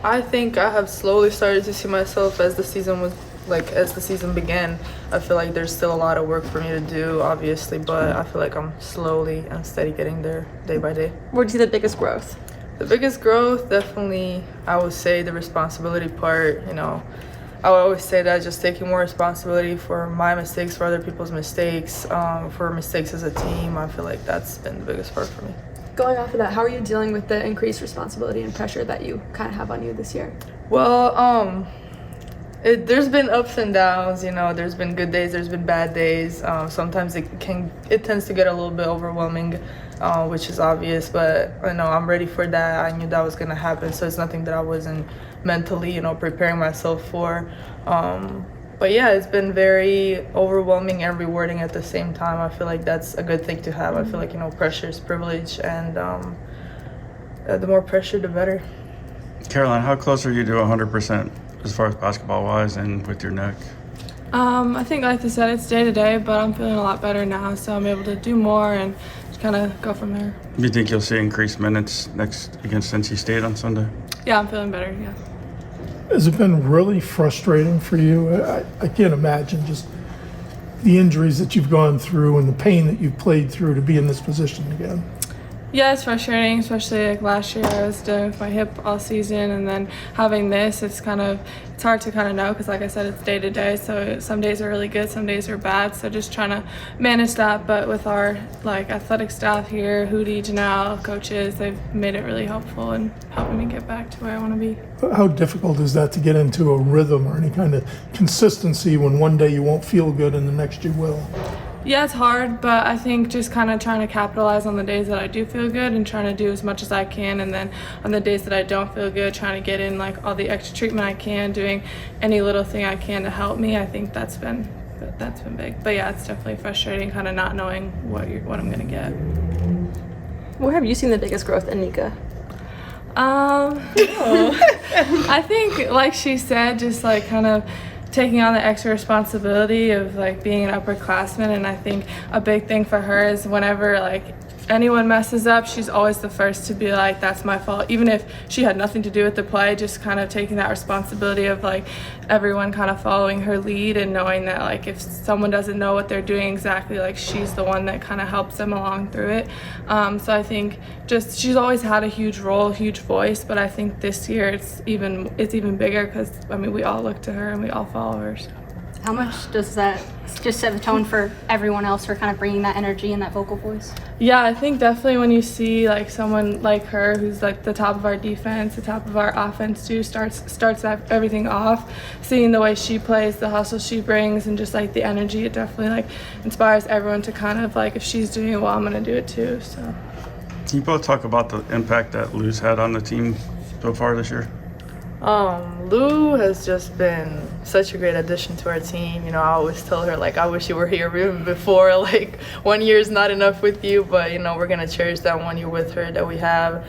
I think I have slowly started to see myself as the season began. I feel like there's still a lot of work for me to do, obviously, but I feel like I'm slowly and steady getting there day by day. Where do you see the biggest growth? The biggest growth, definitely, I would say the responsibility part. I would always say that just taking more responsibility for my mistakes, for other people's mistakes, for mistakes as a team. I feel like that's been the biggest part for me. Going off of that, how are you dealing with the increased responsibility and pressure that you kind of have on you this year? Well, there's been ups and downs. There's been good days, there's been bad days. Sometimes it tends to get a little bit overwhelming, which is obvious. But I'm ready for that. I knew that was gonna happen, so it's nothing that I wasn't mentally, preparing myself for. But yeah, it's been very overwhelming and rewarding at the same time. I feel like that's a good thing to have. I feel like, pressure is privilege, and the more pressure, the better. Caroline, how close are you to 100% as far as basketball-wise and with your neck? I think, like I said, it's day to day, but I'm feeling a lot better now, so I'm able to do more and just kind of go from there. Do you think you'll see increased minutes next against NC State on Sunday? Yeah, I'm feeling better, yeah. Has it been really frustrating for you? I can't imagine just the injuries that you've gone through and the pain that you've played through to be in this position again. Yeah, it's frustrating, especially like last year I was dealing with my hip all season, and then having this, it's hard to kind of know because, like I said, it's day to day. So some days are really good, some days are bad. So just trying to manage that. But with our athletic staff here, Hootie, Janelle, coaches, they've made it really helpful in helping me get back to where I want to be. How difficult is that to get into a rhythm or any kind of consistency when one day you won't feel good and the next you will? Yeah, it's hard, but I think just kind of trying to capitalize on the days that I do feel good and trying to do as much as I can, and then on the days that I don't feel good, trying to get in all the extra treatment I can, doing any little thing I can to help me. I think that's been big. But yeah, it's definitely frustrating, kind of not knowing what I'm gonna get. Where have you seen the biggest growth in Nika? I think, like she said, just kind of taking on the extra responsibility of being an upperclassman. And I think a big thing for her is whenever anyone messes up, she's always the first to be like, that's my fault, even if she had nothing to do with the play. Just kind of taking that responsibility of everyone kind of following her lead and knowing that if someone doesn't know what they're doing exactly, she's the one that kind of helps them along through it. So I think just she's always had a huge role, huge voice, but I think this year it's even bigger because we all look to her and we all follow her. So. How much does that just set the tone for everyone else for kind of bringing that energy and that vocal voice? Yeah, I think definitely when you see someone like her who's the top of our defense, the top of our offense too, starts everything off, seeing the way she plays, the hustle she brings, and just the energy, it definitely inspires everyone to kind of if she's doing it well, I'm gonna do it too. So. Can you both talk about the impact that Lou's had on the team so far this year? Lou has just been such a great addition to our team. I always tell her I wish you were here even before. 1 year is not enough with you, but we're gonna cherish that 1 year with her that we have.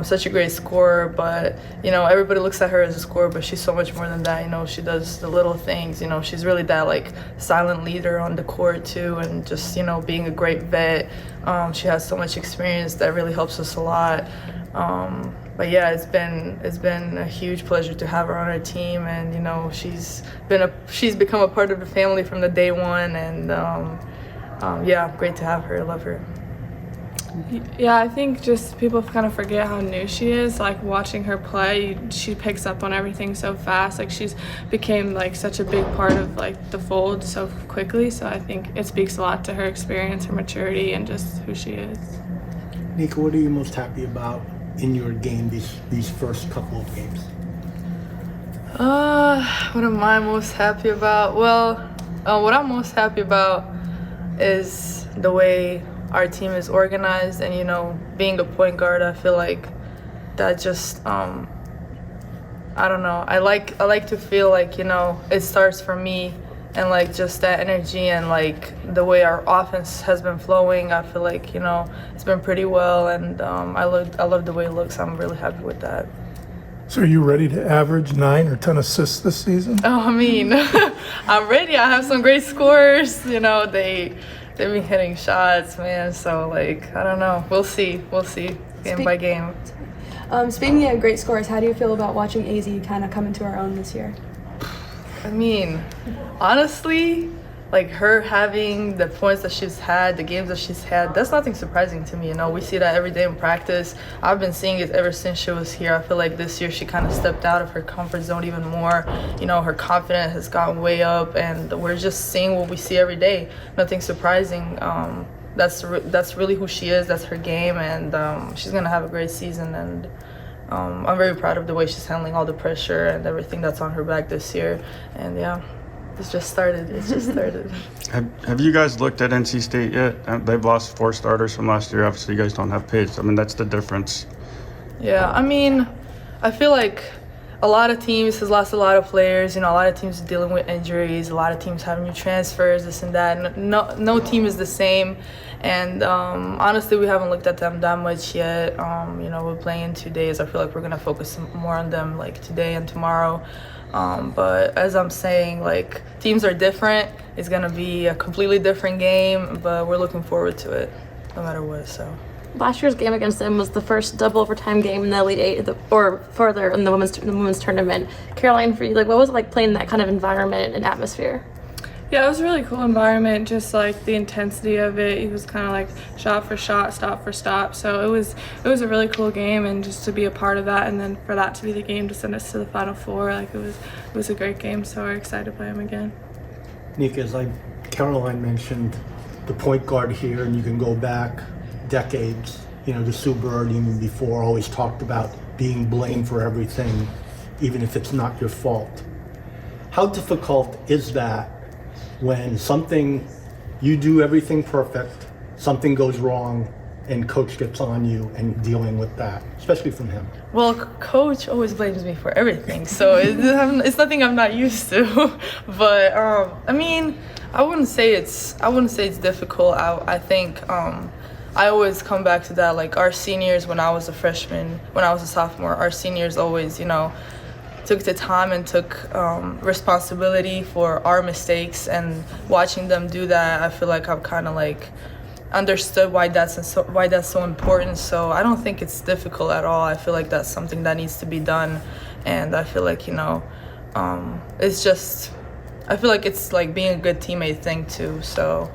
Such a great scorer, but everybody looks at her as a scorer, but she's so much more than that. She does the little things. She's really that silent leader on the court too, and just being a great vet. She has so much experience that really helps us a lot. But yeah, it's been a huge pleasure to have her on our team, and she's become a part of the family from the day one, and yeah, great to have her. I love her. Yeah, I think just people kind of forget how new she is. Watching her play, she picks up on everything so fast. She's became such a big part of the fold so quickly. So I think it speaks a lot to her experience, her maturity, and just who she is. Nika, what are you most happy about in your game these first couple of games? What am I most happy about? Well, what I'm most happy about is the way our team is organized, and being a point guard, I feel like that just I don't know. I like to feel it starts from me, and just that energy and the way our offense has been flowing. I feel it's been pretty well, and I love the way it looks. I'm really happy with that. So are you ready to average 9 or 10 assists this season? Oh, I'm ready. I have some great scorers. They've been hitting shots, man. So I don't know. We'll see game by game. Speaking of great scores, how do you feel about watching AZ kind of come into her own this year? I mean, honestly, like her having the points that she's had, the games that she's had, that's nothing surprising to me. You know, we see that every day in practice. I've been seeing it ever since she was here. I feel like this year she kind of stepped out of her comfort zone even more. You know, her confidence has gotten way up, and we're just seeing what we see every day. Nothing surprising. That's really who she is. That's her game, and she's gonna have a great season. And I'm very proud of the way she's handling all the pressure and everything that's on her back this year. And yeah. It's just started. Have you guys looked at NC State yet? They've lost 4 starters from last year. Obviously, you guys don't have Paige. I mean, that's the difference. Yeah, I mean, I feel like a lot of teams has lost a lot of players. You know, a lot of teams are dealing with injuries. A lot of teams have new transfers, this and that. No team is the same. And honestly, we haven't looked at them that much yet. You know, we're playing in 2 days. I feel like we're gonna focus more on them like today and tomorrow. But as I'm saying, like, teams are different. It's gonna be a completely different game, but we're looking forward to it no matter what. So last year's game against them was the first double overtime game in the Elite Eight, or further in the women's tournament. Caroline, for you, like, what was it like playing in that kind of environment and atmosphere? Yeah, it was a really cool environment, just like the intensity of it. It was kind of like shot for shot, stop for stop. So it was a really cool game, and just to be a part of that, and then for that to be the game to send us to the Final Four, like it was a great game. So we're excited to play them again. Nika, as Caroline mentioned, the point guard here, and you can go back decades. You know, the Sue Bird, even before, always talked about being blamed for everything, even if it's not your fault. How difficult is that when you do everything perfect, something goes wrong, and coach gets on you and dealing with that, especially from him? Well, coach always blames me for everything, so it's nothing I'm not used to. But I mean, I wouldn't say it's difficult. I think I always come back to that. Like our seniors, when I was a freshman, when I was a sophomore, our seniors always, you know, took the time and took responsibility for our mistakes, and watching them do that, I feel like I've kind of like understood why that's so important. So I don't think it's difficult at all. I feel like that's something that needs to be done, and I feel like, you know, it's just, I feel like it's like being a good teammate thing too. So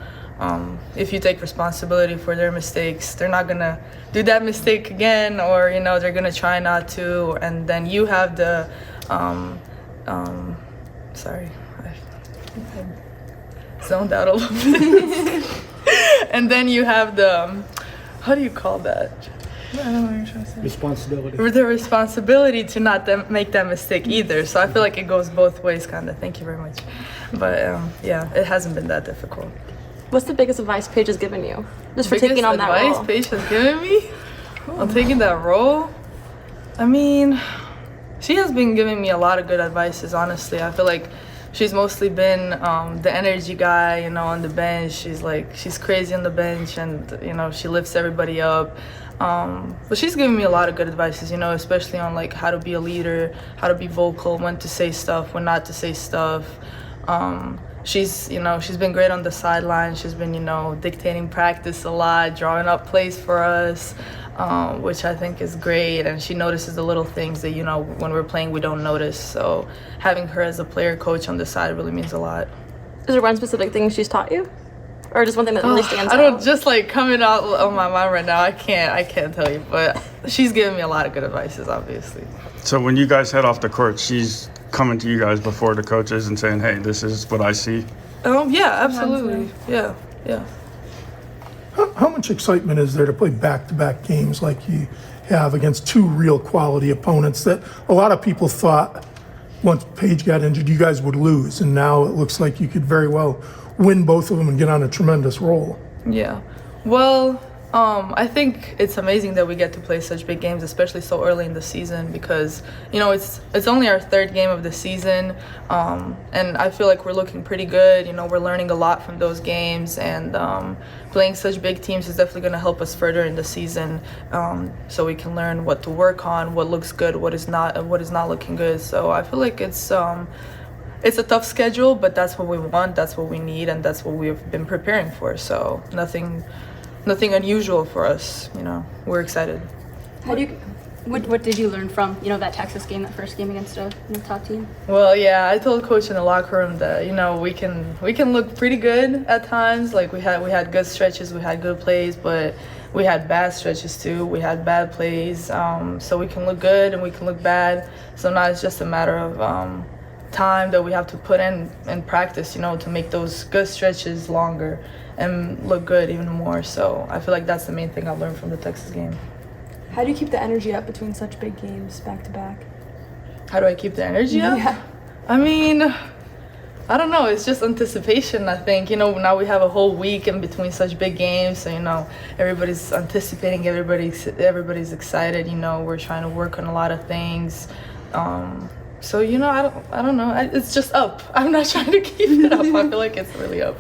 if you take responsibility for their mistakes, they're not gonna do that mistake again, or, you know, they're gonna try not to, and then you have the sorry, I zoned out a little bit. And then you have the, how do you call that? I don't know what you're trying to say. Responsibility. The responsibility to not make that mistake either. So I feel like it goes both ways, kind of. Thank you very much. But yeah, it hasn't been that difficult. What's the biggest advice Paige has given you, just for taking on that role? Biggest advice Paige has given me on taking that role? I mean, she has been giving me a lot of good advices, honestly. I feel like she's mostly been the energy guy, you know, on the bench. She's crazy on the bench, and, you know, she lifts everybody up. But she's given me a lot of good advices, you know, especially on like how to be a leader, how to be vocal, when to say stuff, when not to say stuff. She's been great on the sideline. She's been, you know, dictating practice a lot, drawing up plays for us, which I think is great. And she notices the little things that, you know, when we're playing, we don't notice. So having her as a player coach on the side really means a lot. Is there one specific thing she's taught you? Or just one thing that really stands out? I don't, just like coming out on my mind right now, I can't tell you. But she's given me a lot of good advices, obviously. So when you guys head off the court, she's coming to you guys before the coaches and saying, hey, this is what I see? Yeah, absolutely. Yeah. How much excitement is there to play back-to-back games like you have against two real quality opponents that a lot of people thought once Paige got injured you guys would lose, and now it looks like you could very well win both of them and get on a tremendous roll? Yeah. Well, I think it's amazing that we get to play such big games, especially so early in the season, because, you know, it's only our third game of the season, and I feel like we're looking pretty good. You know, we're learning a lot from those games, and playing such big teams is definitely going to help us further in the season, so we can learn what to work on, what looks good, what is not looking good. So I feel like it's a tough schedule, but that's what we want, that's what we need, and that's what we've been preparing for. So nothing unusual for us, you know. We're excited. How do you What did you learn from, you know, that Texas game, that first game against a top team? Well, yeah, I told coach in the locker room that, you know, we can look pretty good at times. Like we had good stretches, we had good plays, but we had bad stretches too. We had bad plays. So we can look good and we can look bad. So now it's just a matter of time that we have to put in practice, you know, to make those good stretches longer and look good even more. So I feel like that's the main thing I learned from the Texas game. How do you keep the energy up between such big games back to back? How do I keep the energy up? Yeah. I mean, I don't know. It's just anticipation, I think. You know, now we have a whole week in between such big games. So, you know, everybody's anticipating, everybody's excited. You know, we're trying to work on a lot of things. So, you know, I don't know. It's just up. I'm not trying to keep it up. I feel like it's really up.